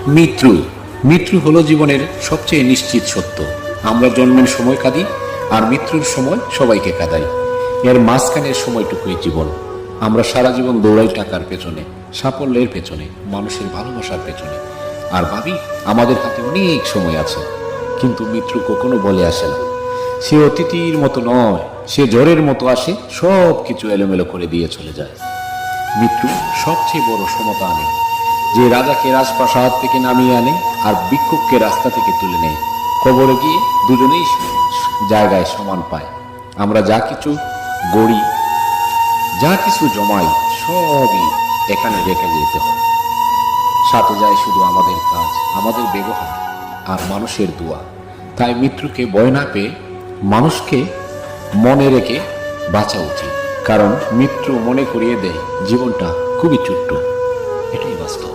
মৃত্যু মৃত্যু হলো জীবনের সবচেয়ে নিশ্চিত সত্য। আমরা জন্মের সময় কাঁদি, আর মৃত্যুর সময় সবাইকে কাঁদাই। এর মাঝখানের সময়টুকুই জীবন। আমরা সারা জীবন দৌড়াই টাকার পেছনে, সাফল্যের পেছনে, মানুষের ভালোবাসার পেছনে, আর ভাবি আমাদের হাতে অনেক সময় আছে। কিন্তু মৃত্যু কখনো বলে আসে না। সে অতিথির মতো নয়, সে ঝড়ের মতো আসে, সব কিছু এলোমেলো করে দিয়ে চলে যায়। মৃত্যু সবচেয়ে বড় সমতা আনে, যে রাজাকে রাজপ্রাসাদ থেকে নামিয়ে আনে আর ভিক্ষুককে রাস্তা থেকে তুলে নেয়। কবরে গিয়ে দুজনেই জায়গায় সমান পায়। আমরা যা কিছু গড়ি, যা কিছু জমাই, সবই এখানে রেখে যেতে হয়। সাথে যায় শুধু আমাদের কাজ, আমাদের ব্যবহার আর মানুষের দোয়া। তাই মৃত্যুকে ভয় না পেয়ে মানুষকে মনে রেখে বাঁচা উচিত। কারণ মৃত্যু মনে করিয়ে দেয় জীবনটা খুবই ছোট্ট। এটাই বাস্তব।